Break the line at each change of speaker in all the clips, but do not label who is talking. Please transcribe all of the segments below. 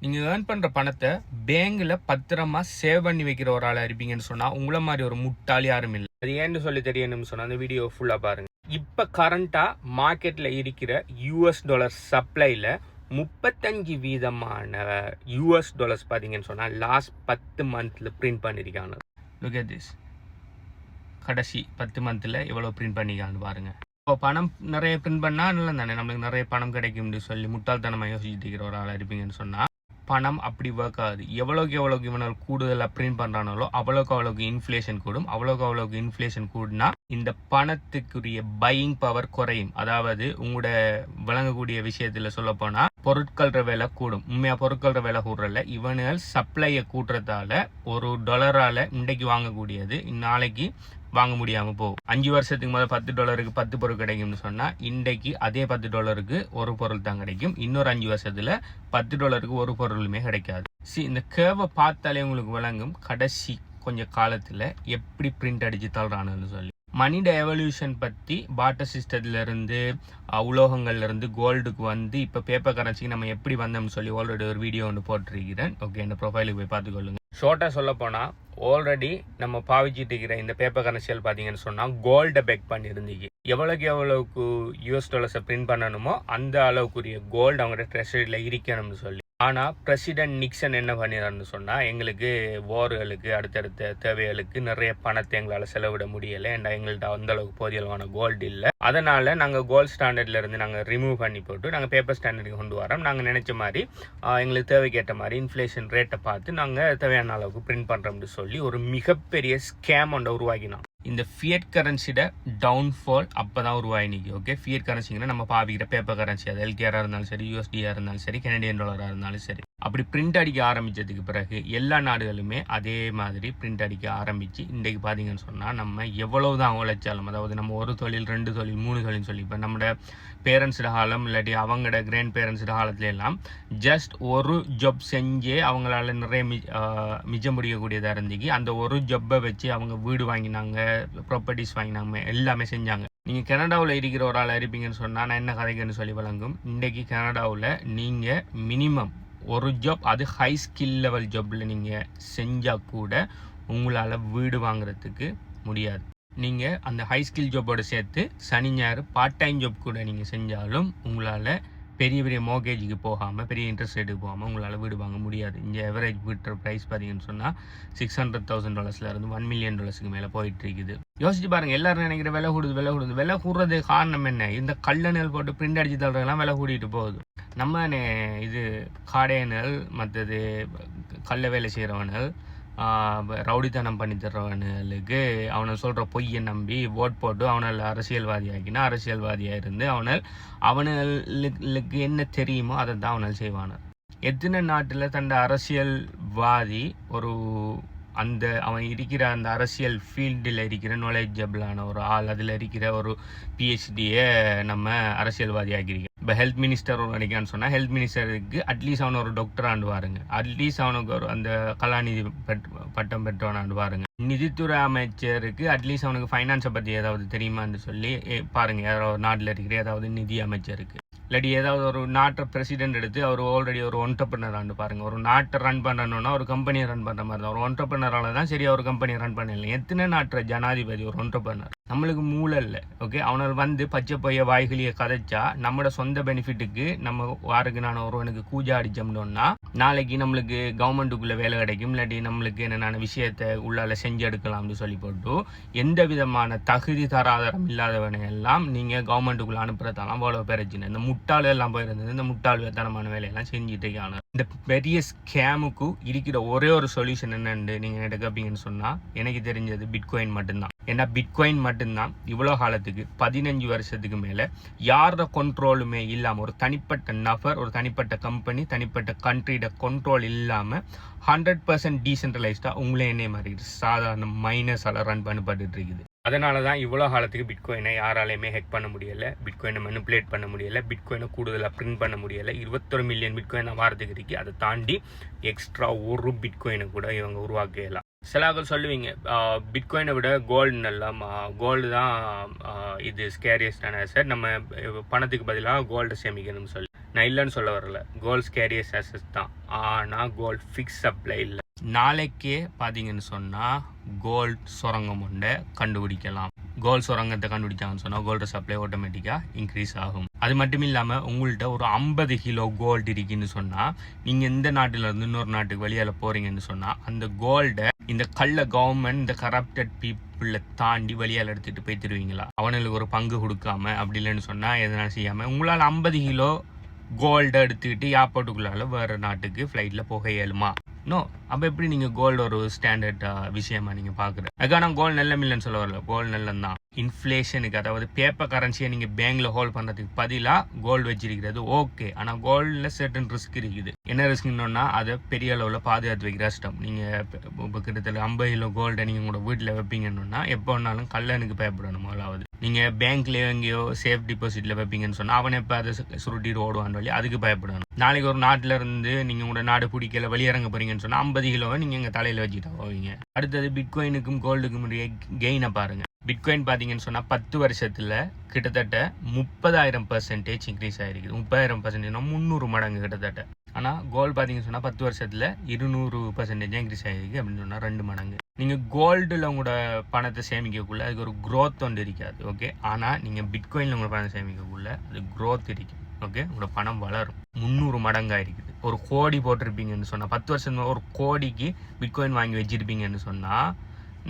நீங்கள் ஏர்ன் பண்ணுற பணத்தை பேங்கில் பத்திரமா சேவ் பண்ணி வைக்கிற ஒரு ஆளாக இருப்பீங்கன்னு சொன்னால் உங்களை மாதிரி ஒரு முட்டாளி யாரும் இல்லை. அது ஏன்னு சொல்லி தெரியணும்னு சொன்னால் அந்த வீடியோ ஃபுல்லாக பாருங்கள். இப்போ கரண்ட்டாக மார்க்கெட்டில் இருக்கிற US$ சப்ளையில் 35% US$ பார்த்தீங்கன்னு சொன்னால் லாஸ்ட் 10 மந்த்தில் பிரிண்ட் பண்ணியிருக்காங்க. Look at this. கடைசி 10 மந்த்தில் எவ்வளோ பிரிண்ட் பண்ணிக்கான்னு பாருங்கள். இப்போ பணம் நிறைய பிரிண்ட் பண்ணால் நல்லா தானே நம்மளுக்கு நிறைய பணம் கிடைக்கும்னு சொல்லி முட்டாள்தனமாக யோசிச்சுட்டு இருக்கிற ஒரு ஆளாக இருப்பீங்கன்னு சொன்னால் பணம் அப்படி ஒர்க் ஆகுது. எவ்வளோக்கு இவனால் கூடுதலாக பிரிண்ட் பண்ணுறானோ அவ்வளோக்கு இன்ஃப்ளேஷன் கூடும். அவ்வளோக்கு இன்ஃப்ளேஷன் கூடுனா இந்த பணத்துக்குரிய பையிங் பவர் குறையும். அதாவது உங்களோட வழங்கக்கூடிய விஷயத்தில் சொல்ல போனால் பொருட்கள விலை கூடும். உண்மையாக பொருட்கள விலை கூடுறல இவனுகள் சப்ளையை கூட்டுறதால $1 இன்றைக்கு வாங்கக்கூடியது நாளைக்கு வாங்க முடியாமல் போகும். 5 வருஷத்துக்கு முதல் $10 10 பொருள் கிடைக்கும்னு சொன்னால் இன்றைக்கு அதே $10 ஒரு பொருள் தான் கிடைக்கும். இன்னொரு 5 வருஷத்தில் $10 ஒரு பொருளுமே கிடைக்காது. இந்த கேர்வை பார்த்தாலே உங்களுக்கு விளங்கும் கடைசி கொஞ்சம் காலத்தில் எப்படி பிரிண்ட் அடித்து தள்ளுறானுன்னு சொல்லி. மனித எவல்யூஷன் பற்றி பாட்டர் சிஸ்டத்துலேருந்து உலோகங்கள்லேருந்து கோல்டுக்கு வந்து இப்போ பேப்பர் கரன்சிக்கு நம்ம எப்படி வந்தோம்னு சொல்லி ஆல்ரெடி ஒரு வீடியோ ஒன்று போட்டிருக்கிறேன். ஓகே, இந்த ப்ரொஃபைலுக்கு போய் பார்த்துக்கொள்ளுங்க. ஷார்ட்டாக சொல்ல போனால் ஆல்ரெடி நம்ம பாவிச்சிட்டு இருக்கிற இந்த பேப்பர் கரன்சியல் பார்த்தீங்கன்னு சொன்னால் கோல்டை பேக் பண்ணியிருந்தீங்க. எவ்வளோக்கு US$ பிரிண்ட் பண்ணணுமோ அந்த அளவுக்குரிய கோல்டு அவங்களோட ட்ரெஷரியில் இருக்கணும்னு சொல்லி. ஆனால் பிரசிடென்ட் நிக்சன் என்ன பண்ணிடுறான்னு சொன்னால் எங்களுக்கு வார்களுக்கு அடுத்தடுத்த தேவைகளுக்கு நிறைய பணத்தை எங்களால் செலவிட முடியலை. ஏன்னா எங்கள்கிட்ட அந்தளவுக்கு போதியளவான கோல்டு இல்லை. அதனால் நாங்கள் கோல்டு ஸ்டாண்டர்ட்லேருந்து நாங்கள் ரிமூவ் பண்ணி போட்டு நாங்கள் பேப்பர் ஸ்டாண்டர்டுக்கு கொண்டு வரோம். நாங்கள் நினச்ச மாதிரி எங்களுக்கு தேவைக்கேற்ற மாதிரி இன்ஃப்ளேஷன் ரேட்டை பார்த்து நாங்கள் தேவையான அளவுக்கு பிரிண்ட் பண்ணுறோம்னு சொல்லி ஒரு மிகப்பெரிய ஸ்கேம் ஒன்றை உருவாக்கினோம். இந்த ஃபியட் கரன்சியோட டவுன்ஃபால் அப்போ தான் உருவாயினிக்கு. ஓகே, ஃபியட் கரன்சிங்கன்னா நம்ம பாவிக்கிற பேப்பர் கரன்சி, அது LKR இருந்தாலும் சரி, USD இருந்தாலும் சரி, கனடியன் டாலராக இருந்தாலும் சரி. அப்படி பிரிண்ட் அடிக்க ஆரம்பித்ததுக்கு பிறகு எல்லா நாடுகளுமே அதே மாதிரி பிரிண்ட் அடிக்க ஆரம்பித்து இன்றைக்கு பார்த்தீங்கன்னு சொன்னால் நம்ம எவ்வளவு தான் உழைச்சாலும், அதாவது நம்ம ஒரு தொழில் 2 தொழில் 3 தொழில்னு சொல்லி இப்போ நம்மளோட பேரண்ட்ஸோட காலம் இல்லாட்டி அவங்களோட கிராண்ட் பேரண்ட்ஸோட காலத்துல எல்லாம் ஜஸ்ட் ஒரு ஜாப் செஞ்சே அவங்களால நிறைய மிச்ச முடியக்கூடியதாக இருந்துச்சு. அந்த ஒரு ஜப்பை வச்சு அவங்க வீடு வாங்கினாங்க, ப்ராப்பர்ட்டிஸ் வாங்கினாங்க, எல்லாமே செஞ்சாங்க. நீங்கள் கனடாவில் இருக்கிற ஒரு ஆள் இருப்பீங்கன்னு சொன்னால் நான் என்ன கதைக்குன்னு சொல்லி வழங்கும். இன்றைக்கு கனடாவில் நீங்கள் மினிமம் ஒரு ஜாப், அது ஹை ஸ்கில் லெவல் ஜாப்பில் நீங்கள் செஞ்சால் கூட உங்களால் வீடு வாங்குறதுக்கு முடியாது. நீங்கள் அந்த ஹை ஸ்கில் ஜாப்போடு சேர்த்து சனி ஞாயிறு பார்ட் டைம் ஜாப் கூட நீங்கள் செஞ்சாலும் உங்களால் பெரிய மோர்கேஜுக்கு போகாமல் பெரிய இன்ட்ரெஸ்ட் ரேட்டுக்கு போகாமல் உங்களால் வீடு வாங்க முடியாது. இங்கே எவரேஜ் வீட்டு ப்ரைஸ் பார்த்தீங்கன்னு சொன்னால் $600,000 $1 million மேலே போயிட்டு இருக்குது. யோசிச்சு பாருங்கள். எல்லாரும் நினைக்கிற விலை கூடுறது காரணம் என்ன? இந்த கல்லணல் போட்டு பிரிண்ட் அடிச்சு தள்ளுறதுலாம் விலை கூட்டிகிட்டு போகுது. நம்ம இது காடையனல் மற்றது கல்ல வேலை செய்கிறவனல் ரவுடித்தனம் பண்ணி தர்றவனுக்கு அவனை சொல்கிற பொய்யை நம்பி ஓட் போட்டு அவனால் அரசியல்வாதியாக இருந்து அவனுக்கு என்ன தெரியுமோ அதை தான் அவனால் செய்வான. எத்தனை நாட்டில் தன்னை அரசியல்வாதி ஒரு அவன் இருக்கிற அந்த அரசியல் ஃபீல்டில் இருக்கிற நாலேஜபிளான ஒரு ஆள், அதில் இருக்கிற ஒரு PhDயை நம்ம அரசியல்வாதி ஆக்கியிருக்கோம். இப்போ ஹெல்த் மினிஸ்டர் ஒரு நினைக்கான்னு சொன்னால் ஹெல்த் மினிஸ்டருக்கு அட்லீஸ்ட் அவனை ஒரு டாக்டர் ஆண்டுவாருங்க, அட்லீஸ்ட் அவனுக்கு ஒரு அந்த கலாநிதி பட்டம் பெற்றவன் ஆண்டுவாருங்க. நிதித்துறை அமைச்சருக்கு அட்லீஸ்ட் அவனுக்கு ஃபைனான்ஸை பற்றி ஏதாவது தெரியுமான்னு சொல்லி பாருங்கள். ஏதாவது நாட்டில் இருக்கிற ஏதாவது நிதி அமைச்சருக்கு இல்லாட்டி ஏதாவது ஒரு நாட்டை பிரசிடென்ட் எடுத்து அவர் ஆல்ரெடி ஒரு ஒன்டர்பிரினர் ஆண்டு பாருங்கள். ஒரு நாட்டை ரன் பண்ணணும்னா ஒரு கம்பெனியை ரன் பண்ணுற மாதிரி தான். ஒரு ஒன்டர்பிரினரால தான் சரியாக ஒரு கம்பெனியை ரன் பண்ணல. எத்தனை நாட்டு ஜனாதிபதி ஒரு ஒன்டர்பிரினர்? நம்மளுக்கு மூளை இல்லை. ஓகே, அவனால் வந்து பச்சை பொய்ய வாய்களியை கதைச்சா நம்மளோட சொந்த பெனிஃபிட்டுக்கு நம்ம வாருக்கு நான் ஒருவனுக்கு கூஜா அடித்தோம்னா நாளைக்கு நம்மளுக்கு கவர்மெண்ட்டுக்குள்ளே வேலை கிடைக்கும், இல்லாட்டி நம்மளுக்கு என்னென்ன விஷயத்தை உள்ளால செஞ்சு எடுக்கலாம்னு சொல்லி போட்டு எந்த விதமான தகுதி தராதரம் இல்லாதவனை எல்லாம் நீங்கள் கவர்மெண்ட்டுக்குள்ளே அனுப்புறதெல்லாம் அவ்வளோ பிரச்சனை. இந்த முட்டாள் எல்லாம் போயிருந்தது, இந்த முட்டாள்தனமான வேலையெல்லாம் செஞ்சுட்டே காணும். இந்த பெரிய ஸ்கேமுக்கு இருக்கிற ஒரே ஒரு சொல்யூஷன் என்னன்னு நீங்கள் எடுக்கப்பீங்கன்னு சொன்னால் எனக்கு தெரிஞ்சது பிட்காயின் மட்டும்தான். ஏன்னா பிட்காயின் மட்டும்தான் இவ்வளோ காலத்துக்கு 15 வருஷத்துக்கு மேலே யாரோட கண்ட்ரோலுமே இல்லாமல் ஒரு தனிப்பட்ட நபர், ஒரு தனிப்பட்ட கம்பெனி, தனிப்பட்ட கண்ட்ரியோட கண்ட்ரோல் இல்லாமல் 100% டீசென்ட்ரலைஸ்டாக உங்களே என்ன மாதிரி சாதாரண மைனஸால் ரன் பண்ணப்பட்டு இருக்குது. அதனால தான் இவ்வளோ காலத்துக்கு பிட்காயினை யாராலையுமே ஹேக் பண்ண முடியலை, பிட்காயினை மனிப்புலேட் பண்ண முடியலை, பிட்காயினை கூடுதலாக பிரிண்ட் பண்ண முடியலை. 21 மில்லியன் பிட்காயின் வாரத்துக்கு இருக்கு. அதை தாண்டி எக்ஸ்ட்ரா ஒரு பிட்காயினை கூட இவங்க உருவாக்கலாம். சிலாக்கள் சொல்லுவீங்க பிட்காயினை விட கோல்டு எல்லாம் கோல்டு தான் இது ஸ்கேரியஸ்டான சார், நம்ம பணத்துக்கு பதிலாக கோல்டு சேமிக்கணும்னு சொல்லி. நான் இல்லைன்னு சொல்ல வரல, கோல்ட் ஸ்கேரியஸ் அசஸ் தான். ஆனால் கோல்ட் ஃபிக்ஸ் சப்ளை இல்லை. நாளைக்கே பார்த்தீங்கன்னு சொன்னால் கோல்ட் சுரங்கம் ஒன்றை கண்டுபிடிக்கலாம். கோல்ட் சுரங்கத்தை கண்டுபிடிச்சாங்கன்னு சொன்னால் கோல்டு சப்ளை ஆட்டோமேட்டிக்காக இன்க்ரீஸ் ஆகும். அது மட்டும் இல்லாமல் உங்கள்கிட்ட ஒரு 50 கிலோ கோல்டு இருக்குன்னு சொன்னால் நீங்கள் இந்த நாட்டிலேருந்து இன்னொரு நாட்டுக்கு வெளியால் போகிறீங்கன்னு சொன்னால் அந்த கோல்டை இந்த கள்ள கவர்மெண்ட் இந்த கரப்டட் பீப்புளை தாண்டி வெளியால் எடுத்துகிட்டு போய் தருவீங்களா? அவனுக்கு ஒரு பங்கு கொடுக்காம அப்படி இல்லைன்னு சொன்னால் எதனா செய்யாமல் உங்களால் 50 கிலோ கோல்டை எடுத்துக்கிட்டு ஏர்போர்ட்டுக்குள்ளால வேறு நாட்டுக்கு ஃப்ளைட்டில் போக இயலுமா? நோ. அப்போ எப்படி நீங்கள் கோல்டு ஒரு ஸ்டாண்டர்ட் விஷயமா நீங்கள் பார்க்குறது? அதுக்கான கோல்டு நல்ல இல்லைன்னு சொல்ல வரல, கோல்டு நல்லம் தான். இன்ஃப்ளேஷனுக்கு, அதாவது பேப்பர் கரன்சியை நீங்கள் பேங்க்ல ஹோல்ட் பண்ணுறதுக்கு பதிலாக கோல்டு வச்சிருக்கிறது ஓகே. ஆனால் கோல்டில் சர்டன் ரிஸ்க் இருக்குது. என்ன ரிஸ்க்னோன்னா அதை பெரிய அளவில் பாதுகாத்து வைக்கிற கஷ்டம். நீங்கள் இப்போ கிட்டத்தட்ட 50 கிலோ கோல்டை நீங்கள் உங்களோட வீட்டில் வைப்பீங்கன்னா எப்போ வேணாலும் கல்லனுக்கு பயப்படணும். முதலாவது நீங்கள் பேங்க்லேயோ எங்கேயோ சேஃப் டிபாசிட்டில் வைப்பீங்கன்னு சொன்னால் அவனை எப்போ அதை சுருட்டிட்டு ஓடுவான் வழி, அதுக்கு பயப்படணும். நாளைக்கு ஒரு நாட்டில் இருந்து நீங்கள் உங்களோட நாடு பிடிக்கல வெளியிறங்க போறீங்கன்னு சொன்னால் 50 கிலோவை நீங்கள் எங்கள் தலையில் வச்சுட்டா போவீங்க. அடுத்தது பிட்காயினுக்கும் கோல்டுக்கும் கெயினை பாருங்கள். பிட்காயின் பார்த்தீங்கன்னு சொன்னால் 10 வருஷத்தில் கிட்டத்தட்ட 30,000% இன்க்ரீஸ் ஆகிருக்குது. 30,000% 300 மடங்கு கிட்டத்தட்ட. ஆனால் கோல்டு பார்த்தீங்கன்னு சொன்னால் 10 வருஷத்தில் 200% இன்க்ரீஸ் ஆகிருக்கு அப்படின்னு சொன்னால் 2 மடங்கு. நீங்கள் கோல்டில் உங்களோட பணத்தை சேமிக்கக்குள்ள அதுக்கு ஒரு க்ரோத் ஒன்று இருக்காது, ஓகே. ஆனால் நீங்கள் பிட்காயினில் உங்களோட பணத்தை சேமிக்கக்குள்ள அது க்ரோத் இருக்குது, ஓகே. உங்களோட பணம் வளரும். 300 மடங்காக இருக்குது. ஒரு கோடி போட்டிருப்பீங்கன்னு சொன்னால் 10 வருஷம் ஒரு கோடிக்கு பிட்காயின் வாங்கி வச்சிருப்பீங்கன்னு சொன்னால்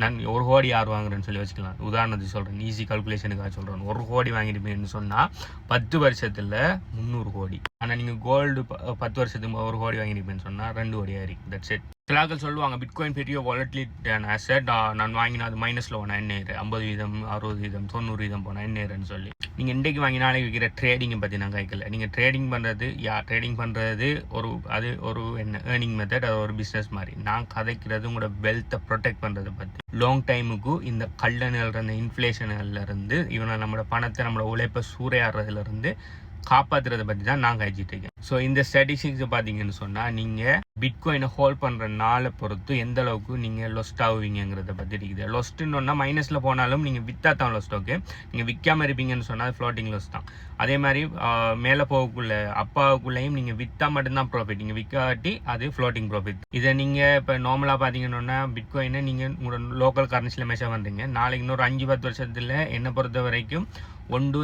நான் ஒரு கோடி யார் வாங்குறேன்னு சொல்லி வச்சுக்கலாம். உதாரணத்துக்கு சொல்கிறேன், ஈஸி கால்குலேஷனுக்காக சொல்கிறேன். ஒரு கோடி வாங்கியிருப்பீங்கன்னு சொன்னால் 10 வருஷத்தில் 300 கோடி. ஆனால் நீங்கள் கோல்டு 10 வருஷத்துக்கு ஒரு கோடி வாங்கியிருப்பீங்கன்னு சொன்னால் 2 கோடியாக இருக்குது. That's it. சிலாக்கள் சொல்லுவாங்க பிட்காயின் பெரிய வாலட்டிலிட்டியான அசெட், நான் வாங்கினா அது மைனஸில் போனால் என்ன 50%, 60%, 90% போனால் என்னன்னு சொல்லி. நீங்கள் இன்றைக்கு வாங்கி நாளைக்கு விற்கிற ட்ரேடிங்கை பற்றி நான் கைக்கல. நீங்கள் ட்ரேடிங் பண்ணுறது ட்ரேடிங் பண்ணுறது ஒரு என்ன ஏர்னிங் மெத்தட், அது ஒரு பிஸ்னஸ் மாதிரி. நான் கதைக்கிறது உங்களோட வெல்த்தை ப்ரொடெக்ட் பண்ணுறதை பற்றி. லாங் டைமுக்கு இந்த கல்லணிலிருந்து இன்ஃப்ளேஷனிலிருந்து இவனை நம்மளோட பணத்தை நம்மளோட உழைப்பை சூறையாடுறதுலேருந்து காப்பாற்றுறதை பற்றி தான் நான் கழிச்சிட்டு இருக்கேன். ஸோ இந்த ஸ்டாட்டிஸ்டிக்ஸை பார்த்தீங்கன்னு சொன்னால் நீங்கள் பிட்காயினை ஹோல்ட் பண்ணுற நாளை பொறுத்து எந்த அளவுக்கு நீங்கள் லொஸ்ட் ஆகுவீங்கிறத பற்றி இருக்குது. லொஸ்ட்டுன்னு மைனஸில் போனாலும் நீங்கள் விற்றா தான் லொஸ்ட், ஓகே. நீங்கள் விற்காமல் இருப்பீங்கன்னு சொன்னால் அது ஃப்ளோட்டிங் லொஸ் தான். அதே மாதிரி மேலே போகக்குள்ள அப்பாவுக்குள்ளேயும் நீங்கள் விற்றா மட்டும்தான் ப்ராஃபிட், நீங்கள் விற்காட்டி அது ஃப்ளோட்டிங் ப்ராஃபிட். இதை நீங்கள் இப்போ நார்மலாக பார்த்தீங்கன்னா பிட்காயினை நீங்கள் உங்களோட லோக்கல் கரன்சியில் மெஷர் பண்ணுறீங்க. நாளைக்கு இன்னொரு 5-10 வருஷத்தில் என்னை பொறுத்த வரைக்கும்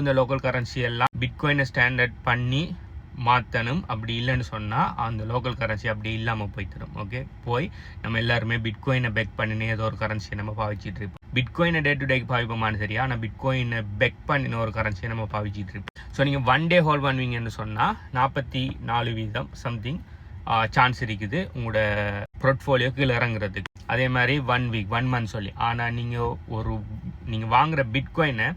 இந்த லோக்கல் கரன்சி எல்லாம் பிட்காயினை ஸ்டாண்டர்ட் பண்ணி மாற்றணும். அப்படி இல்லைன்னு சொன்னால் அந்த லோக்கல் கரன்சி அப்படி இல்லாமல் போய் தரும், ஓகே. போய் நம்ம எல்லாருமே பிட்காயினை பெக் பண்ணினே ஏதோ ஒரு கரன்சியை நம்ம பாவிச்சிட்டு இருப்போம். பிட்காயினை டே டு டேக்கு பாவிப்போமானு சரியா, ஆனால் பிட்காயினை பெக் பண்ணின ஒரு கரன்சியை நம்ம பாவிச்சிட்டு இருப்போம். ஸோ நீங்கள் 1 டே ஹோல்ட் பண்ணுவீங்கன்னு சொன்னால் 44% சம்திங் சான்ஸ் இருக்குது உங்களோட போர்ட்ஃபோலியோ கீழே இறங்குறதுக்கு. அதே மாதிரி 1 வீக் 1 மந்த் சொல்லி. ஆனால் நீங்கள் வாங்குகிற பிட்காயினை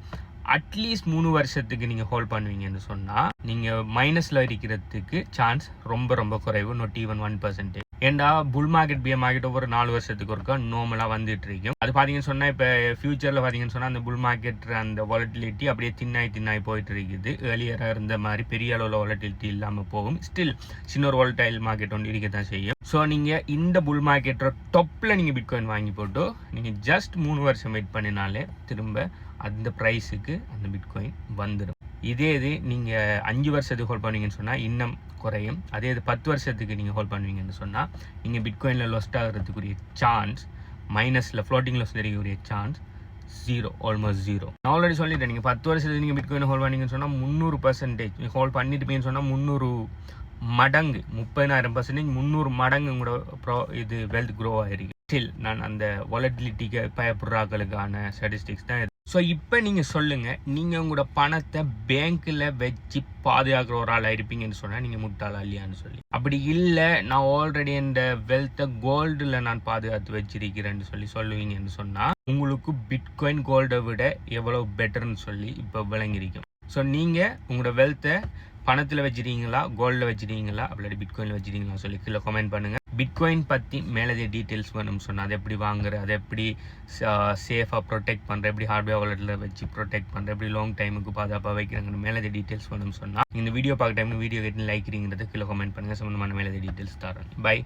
அட்லீஸ்ட் 3 வருஷத்துக்கு நீங்கள் ஹோல்ட் பண்ணுவீங்கன்னு சொன்னால் நீங்கள் மைனஸில் இருக்கிறதுக்கு சான்ஸ் ரொம்ப ரொம்ப குறைவு, not even 1%. ஏண்டா புல் மார்க்கெட் பியர் மார்க்கெட் ஒவ்வொரு 4 வருஷத்துக்கு ஒருக்கா நார்மலாக வந்துட்டு இருக்கும். அது பார்த்தீங்கன்னு சொன்னால் இப்போ ஃபியூச்சரில் பார்த்தீங்கன்னு சொன்னால் அந்த புல் மார்க்கெட் அந்த வாலட்டிலிட்டி அப்படியே தின்னாய் போயிட்டு இருக்குது. ஏர்லியராக இருந்த மாதிரி பெரிய அளவில் வாலட்டிலிட்டி இல்லாமல் போகும். ஸ்டில் சின்ன ஒரு வாலடைல் மார்க்கெட் ஒன்று இருக்க தான் செய்யும். ஸோ நீங்கள் இந்த புல் மார்க்கெட்டோட டொப்பில் நீங்கள் பிட்காயின் வாங்கி போட்டு நீங்கள் ஜஸ்ட் 3 வருஷம் வெயிட் பண்ணினாலே திரும்ப அந்த ப்ரைஸுக்கு அந்த பிட்காயின் வந்துடும். இது நீங்கள் 5 வருஷத்துக்கு ஹோல்ட் பண்ணுவீங்கன்னு சொன்னால் இன்னும் குறையும். அதே 10 வருஷத்துக்கு நீங்கள் ஹோல்ட் பண்ணுவீங்கன்னு சொன்னால் நீங்கள் பிட்காயினில் லொஸ்ட் ஆகிறதுக்குரிய சான்ஸ், மைனஸில் ஃப்ளோட்டிங் லொஸ் தெரியக்கூடிய சான்ஸ் 0, ஆல்மோஸ்ட் 0. நான் ஆல்ரெடி சொல்லிட்டேன், நீங்கள் 10 வருஷத்துக்கு நீங்கள் பிட்காயினை ஹோல்ட் பண்ணீங்கன்னு சொன்னால் 300% ஹோல்ட் பண்ணிட்டு சொன்னால் 300 மடங்கு 30,000%, 300 மடங்கு உங்களோட இது வெல்த் க்ரோ ஆகிருக்கு. ஸ்டில் நான் அந்த வாலட்டிலிட்டிக்கு பயப்படுறாக்களுக்கான ஸ்டாட்டிஸ்டிக்ஸ் தான் இது. ஸோ இப்போ நீங்கள் சொல்லுங்கள், நீங்கள் உங்களோட பணத்தை பேங்க்கில் வச்சு பாதுகாக்கிற ஒரு ஆளாக இருப்பீங்கன்னு சொன்னால் நீங்கள் முட்டாளா இல்லையான்னு சொல்லி. அப்படி இல்லை, நான் ஆல்ரெடி இந்த வெல்த்தை கோல்டில் நான் பாதுகாத்து வச்சிருக்கிறேன்னு சொல்லுவீங்கன்னு சொன்னால் உங்களுக்கு பிட்காயின் கோல்டை விட எவ்வளோ பெட்டர்னு சொல்லி இப்போ விளங்கிருக்கும். ஸோ நீங்கள் உங்களோட வெல்த்தை பணத்தில் வச்சுருக்கீங்களா, கோல்டில் வச்சுருக்கீங்களா, அப்படி பிட்காயினில் வச்சுருக்கீங்களா சொல்லி கீழே கமெண்ட் பண்ணுங்கள். பிட்காயின் பற்றி மேலே டீட்டெயில்ஸ் வேணும்னு சொன்னால் அதை எப்படி வாங்குற, அதை எப்படி சேஃபாக ப்ரொடெக்ட் பண்ணுற, எப்படி ஹார்ட்வேர் வாலெட்டில் வச்சு ப்ரொடெக்ட் பண்ணுற, எப்படி லாங் டைமுக்கு பாதுகாப்பாக வைக்கிறாங்க மேலே டீட்டெயில்ஸ் வேணும்னு சொன்னால் இந்த வீடியோ பார்க்க டைம் வீடியோ கேட்டு லைக்கிறீங்கிறது கீழே கமெண்ட் பண்ணுங்கள். சம்மந்தமான மேலே டீட்டெயில்ஸ் தரேன். பை.